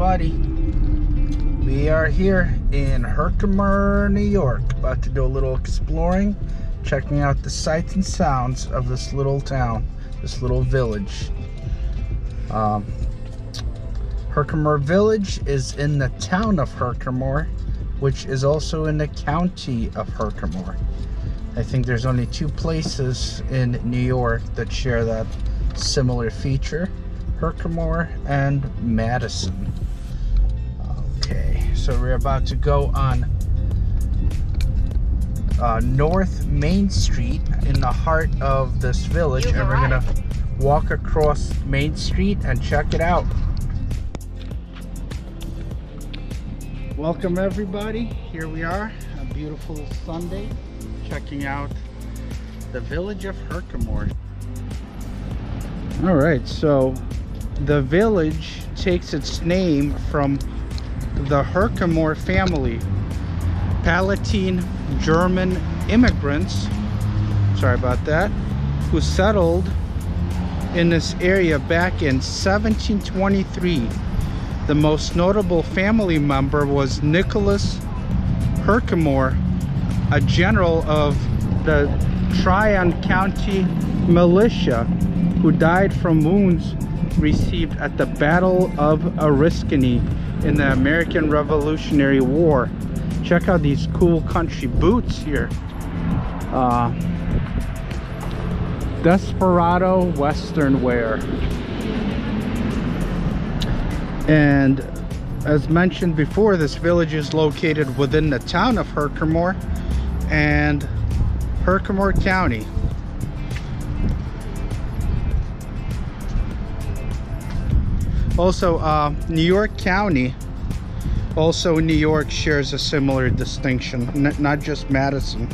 everybody. We are here in Herkimer, New York, about to do a little exploring, checking out the sights and sounds of this little town, this little village. Herkimer Village is in the town of Herkimer, which is also in the county of Herkimer. I think there's only two places in New York that share that similar feature, Herkimer and Madison. Okay, so we're about to go on North Main Street in the heart of this village, and we're gonna walk across Main Street and check it out. Welcome everybody, here we are, a beautiful Sunday, checking out the village of Herkimer. All right, so the village takes its name from the Herkimer family, Palatine German immigrants, sorry about that, who settled in this area back in 1723. The most notable family member was Nicholas Herkimer, a general of the Tryon County Militia, who died from wounds received at the Battle of Oriskany in the American Revolutionary War. Check out these cool country boots here. Desperado Western wear. And as mentioned before, this village is located within the town of Herkimer and Herkimer County. Also, New York County, also New York, shares a similar distinction, not just Madison.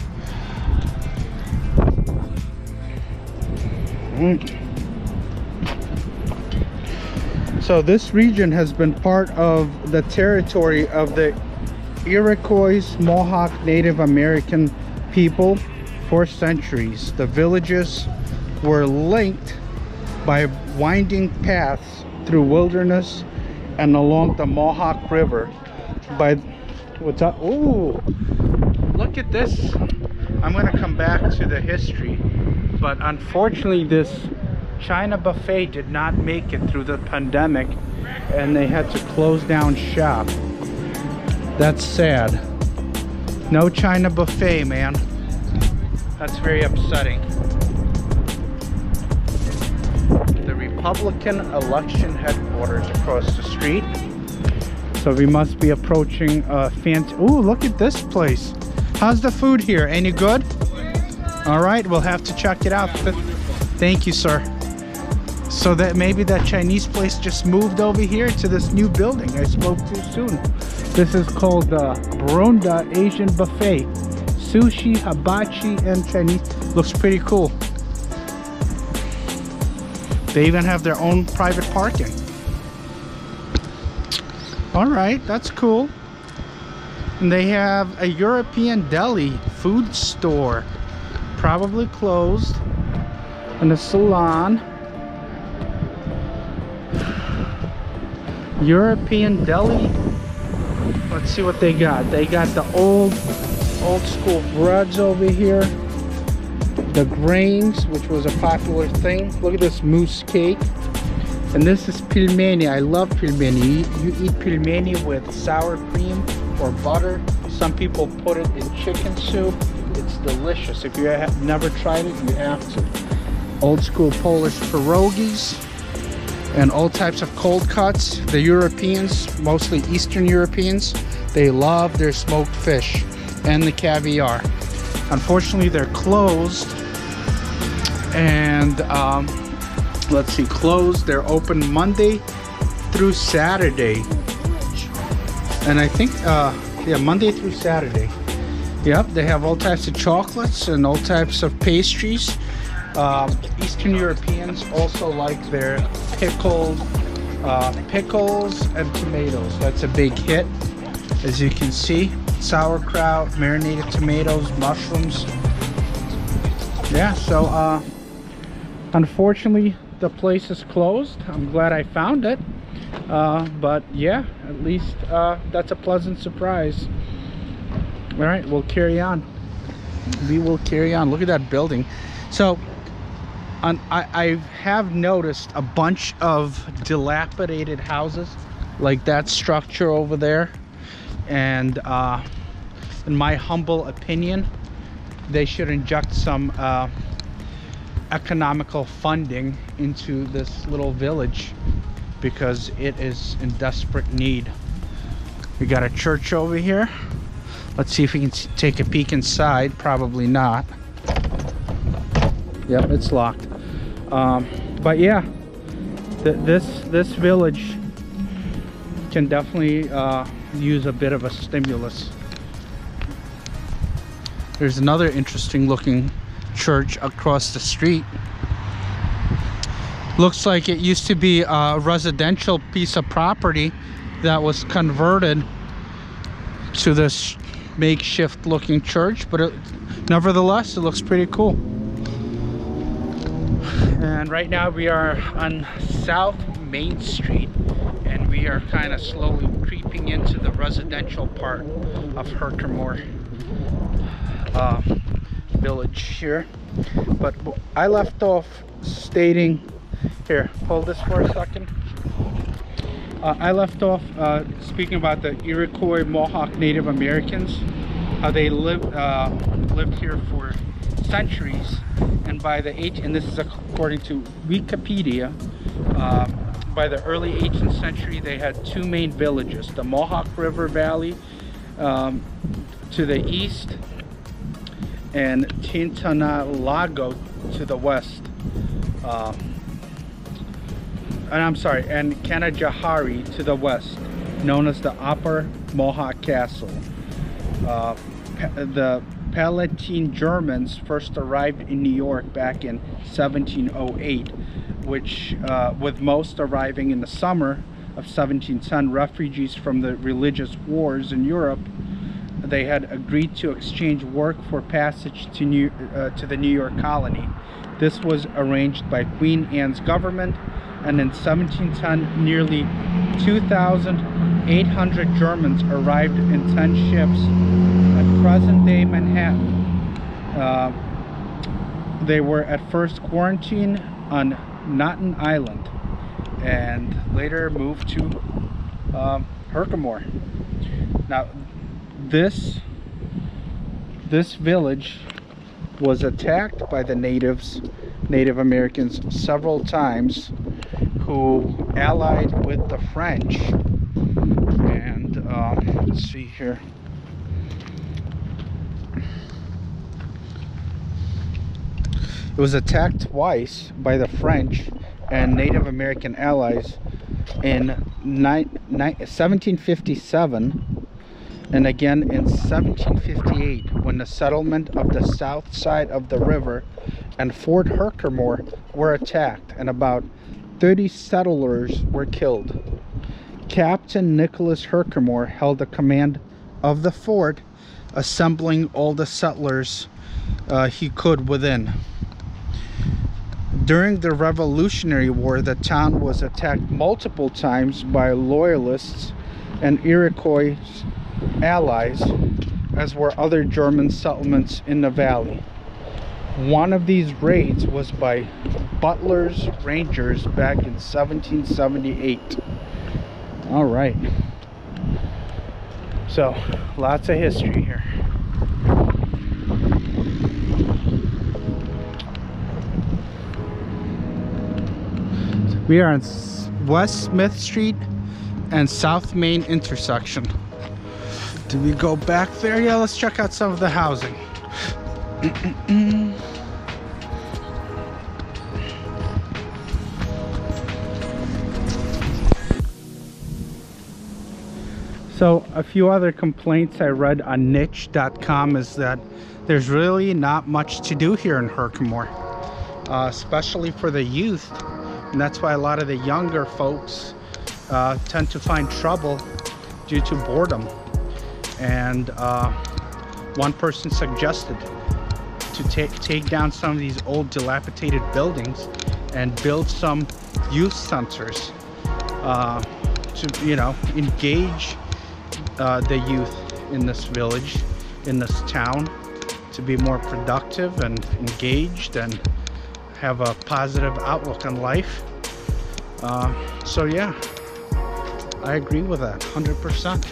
So this region has been part of the territory of the Iroquois Mohawk Native American people for centuries. The villages were linked by winding paths through wilderness and along the Mohawk River. By what's up? Oh, look at this. I'm going to come back to the history, but unfortunately this China buffet did not make it through the pandemic and they had to close down shop. That's sad. No China buffet, man. That's very upsetting. The Republican election headquarters across the street. So we must be approaching ooh, look at this place. How's the food here? Any good? All right, we'll have to check it out. Thank you, sir. So that maybe that Chinese place just moved over here to this new building. I spoke too soon. This is called the Bronda Asian Buffet. Sushi, hibachi, and Chinese. Looks pretty cool. They even have their own private parking. All right, that's cool. And they have a European deli food store, probably closed, and a salon. European deli. Let's see what they got. They got the old school breads over here, the grains, which was a popular thing. Look at this mousse cake. And this is pilmeni. I love pilmeni. You eat pilmeni with sour cream or butter. Some people put it in chicken soup. It's delicious. If you have never tried it, you have to. Old school Polish pierogies and all types of cold cuts. The Europeans, mostly Eastern Europeans, they love their smoked fish and the caviar. Unfortunately, they're closed. And let's see, closed. They're open Monday through Saturday. And I think, yeah, Monday through Saturday. Yep, they have all types of chocolates and all types of pastries. Eastern Europeans also like their pickles and tomatoes. That's a big hit, as you can see. Sauerkraut, marinated tomatoes, mushrooms. Yeah, so unfortunately the place is closed. I'm glad I found it. But yeah, at least that's a pleasant surprise. All right, we'll carry on. We will carry on. Look at that building. So I have noticed a bunch of dilapidated houses like that structure over there, and in my humble opinion, they should inject some economical funding into this little village because it is in desperate need. We got a church over here. Let's see if we can take a peek inside. Probably not. Yep, it's locked. But yeah, this village can definitely use a bit of a stimulus. There's another interesting looking church across the street. Looks like it used to be a residential piece of property that was converted to this makeshift looking church, but nevertheless it looks pretty cool. And right now we are on South Main Street, and we are kind of slowly creeping into the residential part of Herkimer village here. But I left off stating, here, hold this for a second. I left off speaking about the Iroquois Mohawk Native Americans, how they lived here for centuries, and by the and this is according to Wikipedia, by the early 18th century they had two main villages: the Mohawk River Valley to the east, and Tintanalago to the west. And I'm sorry, and Kanajahari to the west, known as the Upper Mohawk Castle. The Palatine Germans first arrived in New York back in 1708, which with most arriving in the summer of 1710. Refugees from the religious wars in Europe, they had agreed to exchange work for passage to the New York colony. This was arranged by Queen Anne's government, and in 1710 nearly 2,800 Germans arrived in 10 ships at present-day Manhattan. They were at first quarantined on Staten Island and later moved to Herkimer. Now this village was attacked by the Native Americans several times, who allied with the French. And let's see here. It was attacked twice by the French and Native American allies in 1757 and again in 1758, when the settlement of the south side of the river and Fort Herkimer were attacked, and about 30 settlers were killed. Captain Nicholas Herkimer held the command of the fort, assembling all the settlers he could within. During the Revolutionary War, the town was attacked multiple times by Loyalists and Iroquois allies, as were other German settlements in the valley. One of these raids was by Butler's Rangers back in 1778. All right. So, lots of history here. We are on West Smith Street and South Main intersection. Did we go back there? Yeah, let's check out some of the housing. So a few other complaints I read on niche.com is that there's really not much to do here in Herkimer, especially for the youth. And that's why a lot of the younger folks tend to find trouble due to boredom. And one person suggested to take down some of these old dilapidated buildings and build some youth centers. to, you know, engage the youth in this village, in this town, to be more productive and engaged and have a positive outlook on life. So yeah, I agree with that 100%.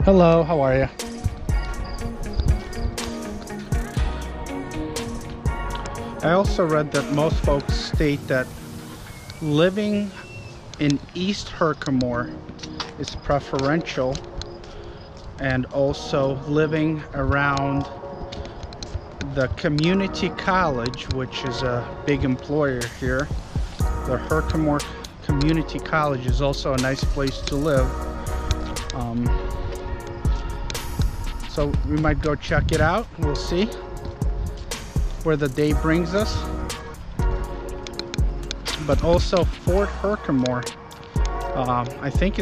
Hello, how are you? I also read that most folks state that living in East Herkimer is preferential, and also living around the community college, which is a big employer here. The Herkimer Community College is also a nice place to live. So we might go check it out. We'll see where the day brings us. But also Fort Herkimer, I think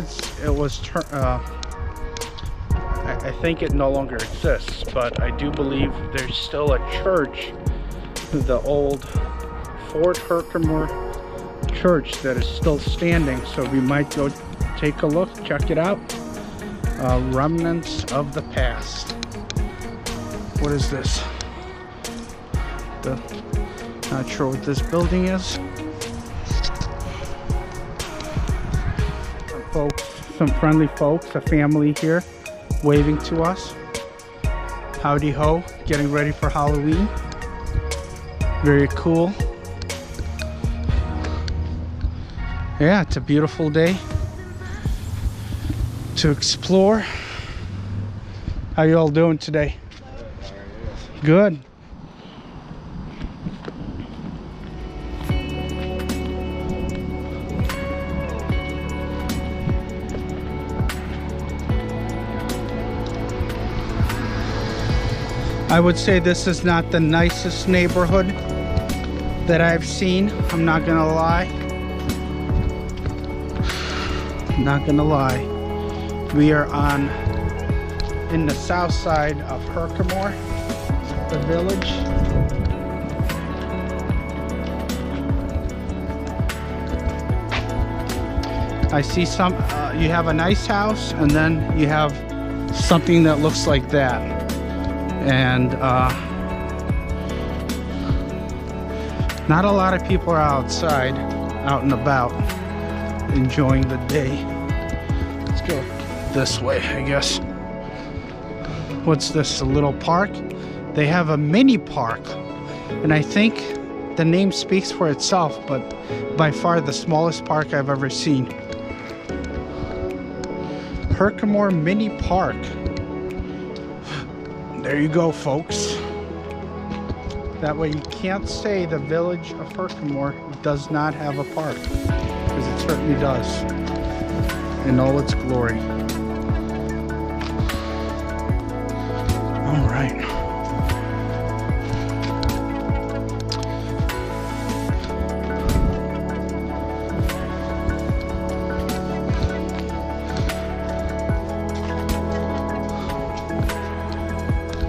I think it no longer exists, but I do believe there's still a church, the old Fort Herkimer church, that is still standing. So we might go take a look, check it out. Remnants of the past. What is this? Not sure what this building is. Some friendly folks, a family here waving to us. Howdy ho, getting ready for Halloween. Very cool. Yeah, it's a beautiful day to explore. How you all doing today? Good. I would say this is not the nicest neighborhood that I've seen. I'm not gonna lie. Not gonna lie. We are in the south side of Herkimer, the village. I see some, you have a nice house, and then you have something that looks like that. And not a lot of people are outside, out and about, enjoying the day. Let's go this way, I guess. What's this, a little park? They have a mini park, and I think the name speaks for itself, but by far the smallest park I've ever seen. Herkimer Mini Park. There you go, folks. That way you can't say the village of Herkimer does not have a park, because it certainly does, in all its glory. All right.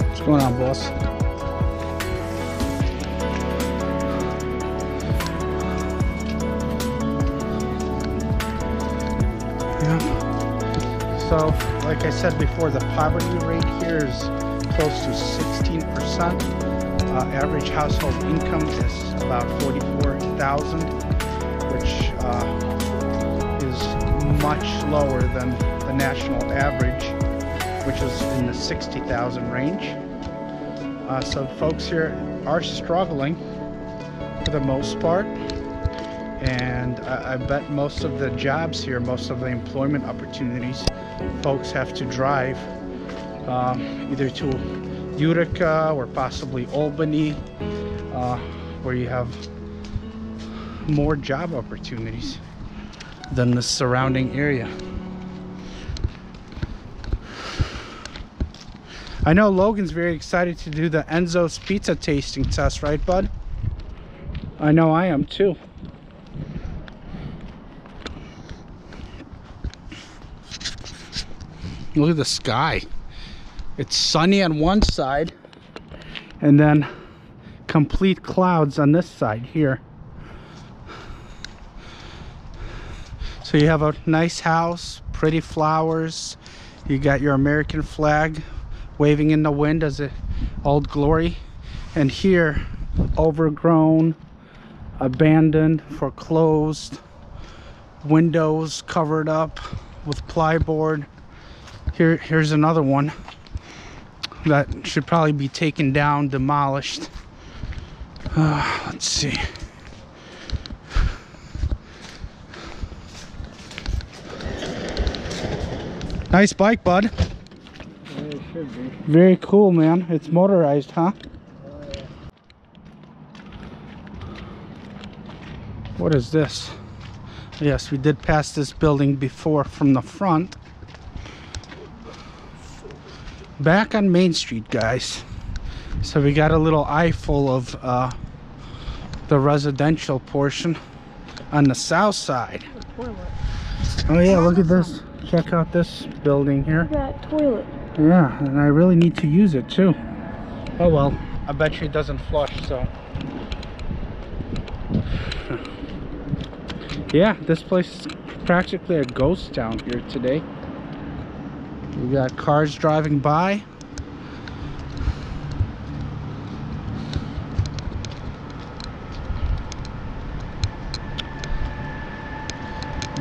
What's going on, boss? So, like I said before, the poverty rate here is close to 16%. Average household income is about $44,000, which is much lower than the national average, which is in the 60,000 range. So folks here are struggling for the most part. And I bet most of the jobs here, most of the employment opportunities, folks have to drive either to Utica or possibly Albany, where you have more job opportunities than the surrounding area. I know Logan's very excited to do the Enzo's pizza tasting test, right, bud? I know I am too. Look at the sky. It's sunny on one side and then complete clouds on this side here. So you have a nice house, pretty flowers, you got your American flag waving in the wind as a old glory, and here overgrown, abandoned, foreclosed, windows covered up with plyboard. Here's another one that should probably be taken down, demolished. Let's see. Nice bike, bud. Yeah, it should be. Very cool, man. It's motorized, huh? Yeah. What is this? Yes, we did pass this building before from the front. Back on Main Street, guys. So we got a little eyeful of the residential portion on the south side. Oh yeah, look at this. Check out this building here. Look at that toilet. Yeah, and I really need to use it too. Oh well, I bet you it doesn't flush, so. Yeah, this place is practically a ghost town here today. We got cars driving by.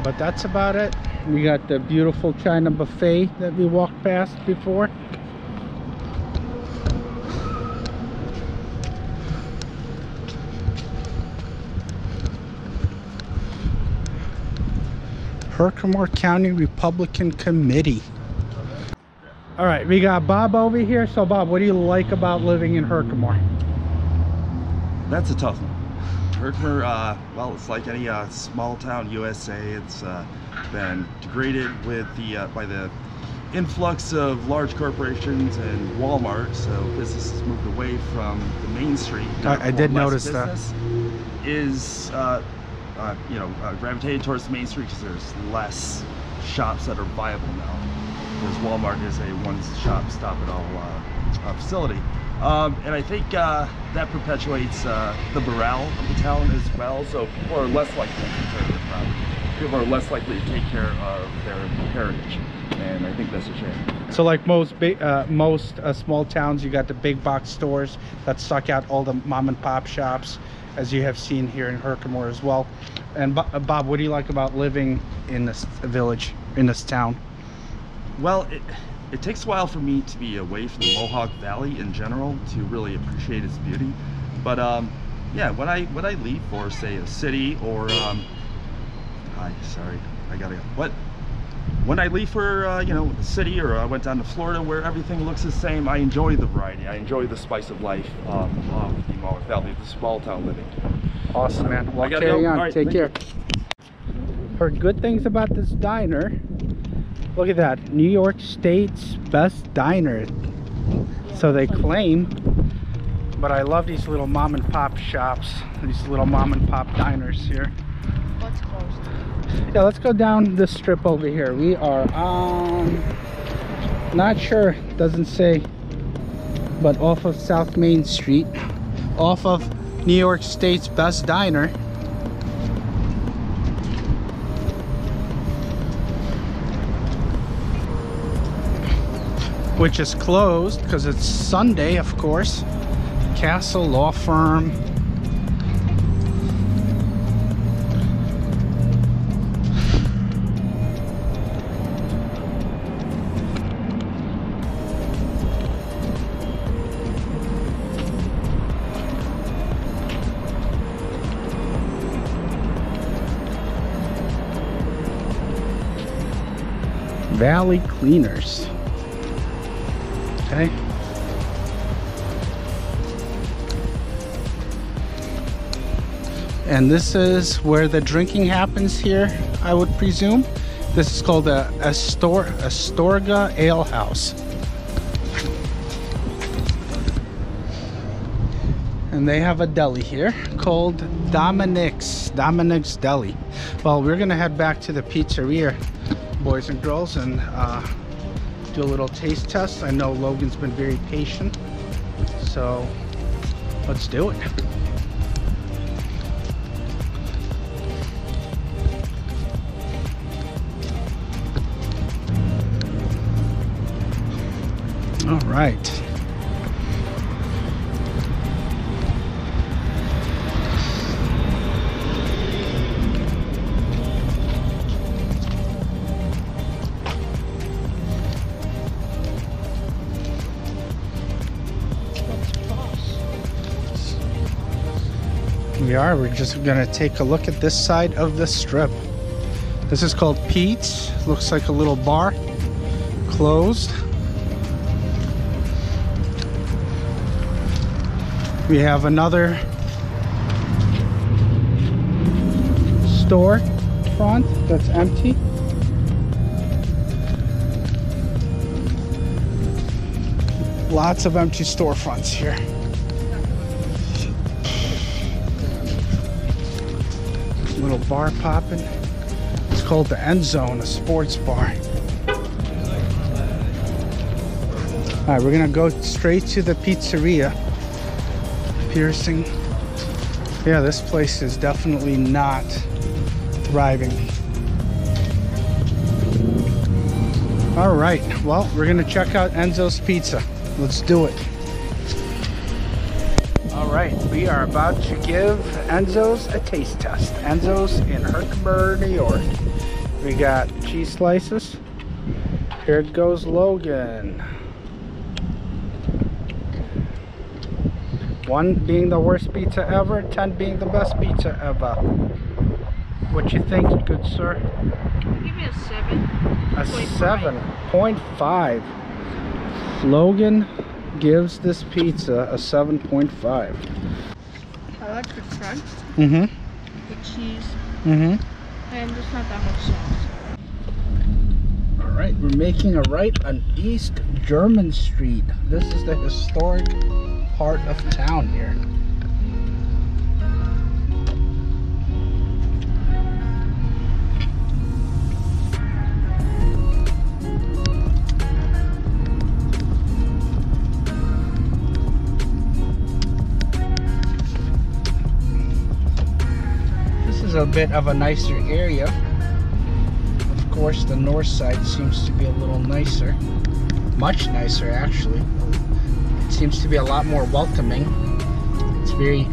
But that's about it. We got the beautiful China buffet that we walked past before. Herkimer County Republican Committee. All right, we got Bob over here. So Bob, what do you like about living in Herkimer? That's a tough one. Herkimer, well, it's like any small town USA. It's been degraded with by the influx of large corporations and Walmart. So business has moved away from the main street. I did notice that. Is gravitated towards the main street because there's less shops that are viable now. Because Walmart is a one-stop stop-it-all facility. And I think that perpetuates the morale of the town as well. So people are less likely to take care of their property. People are less likely to take care of their heritage. And I think that's a shame. So like most small towns, you got the big box stores that suck out all the mom and pop shops, as you have seen here in Herkimer as well. And Bob, what do you like about living in this village, in this town? Well, it takes a while for me to be away from the Mohawk Valley in general to really appreciate its beauty. But yeah, when I leave for, say, a city or hi, sorry, I gotta go. When I leave for the city, or I went down to Florida where everything looks the same, I enjoy the variety. I enjoy the spice of life of the Mohawk Valley, the small town living. Awesome, man. Well, carry on. Right, take care. Heard good things about this diner. Look at that, New York State's best diner. So they claim. But I love these little mom and pop shops, these little mom and pop diners here. What's closed? Yeah, let's go down this strip over here. We are on, not sure, doesn't say, but off of South Main Street, off of New York State's best diner. Which is closed because it's Sunday, of course. Castle Law Firm. Valley Cleaners. Okay. And this is where the drinking happens here, I would presume. This is called a Astorga Ale House. And they have a deli here called Dominic's Deli. Well, we're gonna head back to the pizzeria, boys and girls, and do a little taste test. I know Logan's been very patient, so Let's do it. All right. We're just gonna take a look at this side of the strip. This is called Pete's. Looks like a little bar, closed. We have another store front that's empty. Lots of empty storefronts here. Little bar popping. It's called the End Zone, a sports bar. Alright, we're gonna go straight to the pizzeria. Piercing. Yeah, this place is definitely not thriving. Alright, well, we're gonna check out Enzo's Pizza. Let's do it. Alright, we are about to give Enzo's a taste test. Enzo's in Herkimer, New York. We got cheese slices. Here goes Logan. 1 being the worst pizza ever, 10 being the best pizza ever. What you think, good sir? I'll give you a 7. A 7.5. Logan gives this pizza a 7.5. I like the crunch, Mm-hmm. the cheese, Mm-hmm. and there's not that much sauce. Alright, we're making a right on East German Street. This is the historic part of town here. This is a bit of a nicer area. Of course, the north side seems to be a little nicer. Much nicer, actually. It seems to be a lot more welcoming. It's very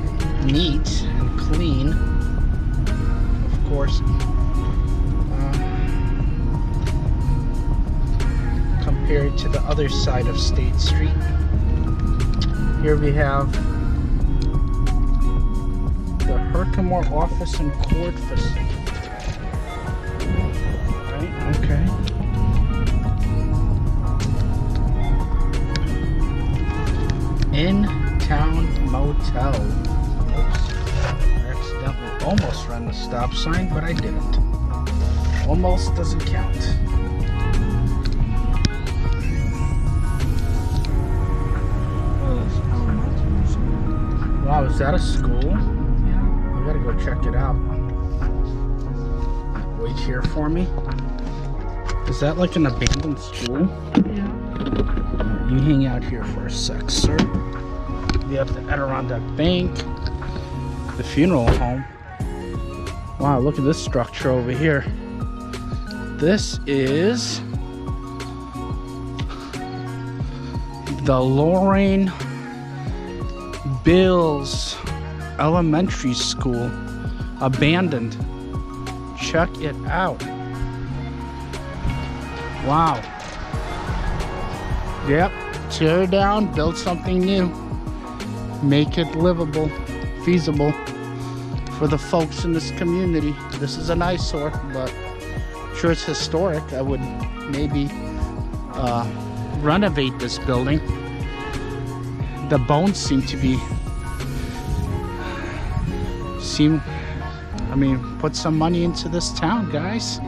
neat and clean. Of course, compared to the other side of State Street. Here we have the Herkimer Office and Court Facility. Right, okay. In-Town Motel. Oops. I accidentally almost ran the stop sign, but I didn't. Almost doesn't count. Wow, is that a school? Yeah. I gotta go check it out. Wait here for me. Is that like an abandoned school? Yeah. You hang out here for a sec, sir. We have the Adirondack Bank, the funeral home. Wow, look at this structure over here. This is the Lorraine Bills Elementary School, abandoned. Check it out. Wow. Yep, tear down, build something new. Make it livable, feasible for the folks in this community. This is an eyesore, but sure it's historic. I would maybe renovate this building. The bones seem to be, I mean, put some money into this town, guys.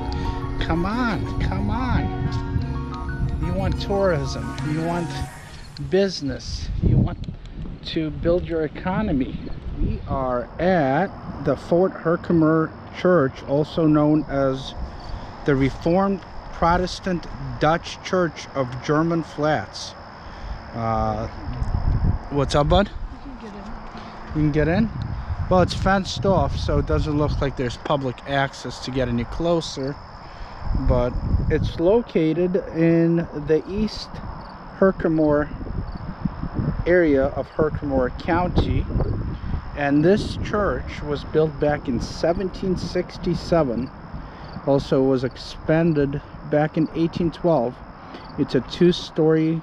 Come on, come on. You want tourism, you want business, you want to build your economy. We are at the Fort Herkimer Church, also known as the Reformed Protestant Dutch Church of German Flats. What's up, bud? You can get You can get in? Well, it's fenced off, so it doesn't look like there's public access to get any closer. But it's located in the East Herkimer area of Herkimer County. And this church was built back in 1767. Also was expanded back in 1812. It's a 2-story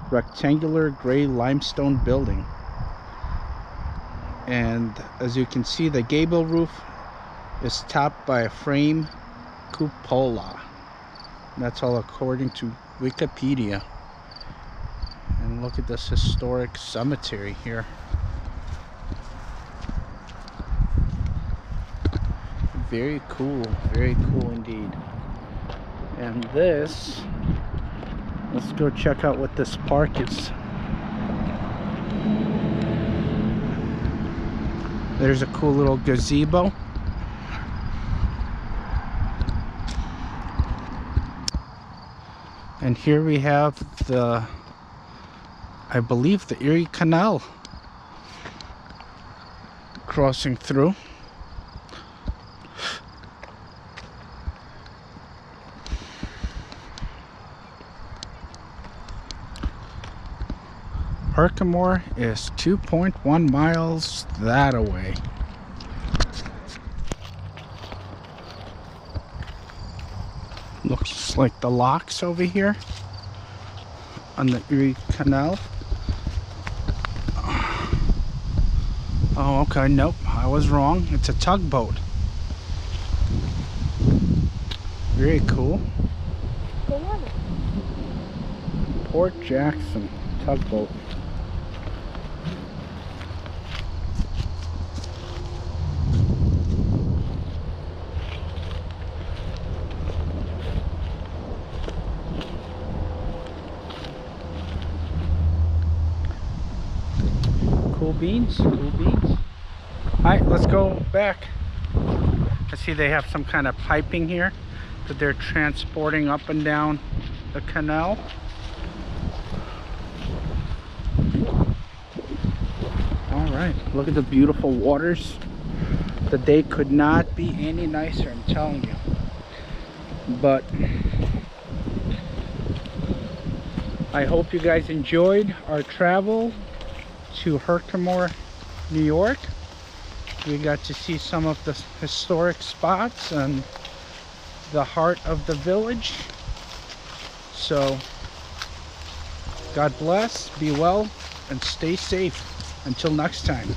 rectangular gray limestone building. And as you can see, the gable roof is topped by a frame cupola. That's all according to Wikipedia. And look at this historic cemetery here. Very cool indeed. And this, let's go check out what this park is. There's a cool little gazebo. And here we have the, I believe, the Erie Canal crossing through. Herkimer is 2.1 miles that away. Looks like the locks over here on the Erie Canal. Oh, okay, nope, I was wrong. It's a tugboat. Very cool. Go on it. Port Jackson tugboat. Cool beans, cool beans. Alright, let's go back. I see they have some kind of piping here that they're transporting up and down the canal. Alright, look at the beautiful waters. The day could not be any nicer, I'm telling you. But I hope you guys enjoyed our travel to Herkimer, New York. We got to see some of the historic spots and the heart of the village. So God bless, be well, and stay safe. Until next time.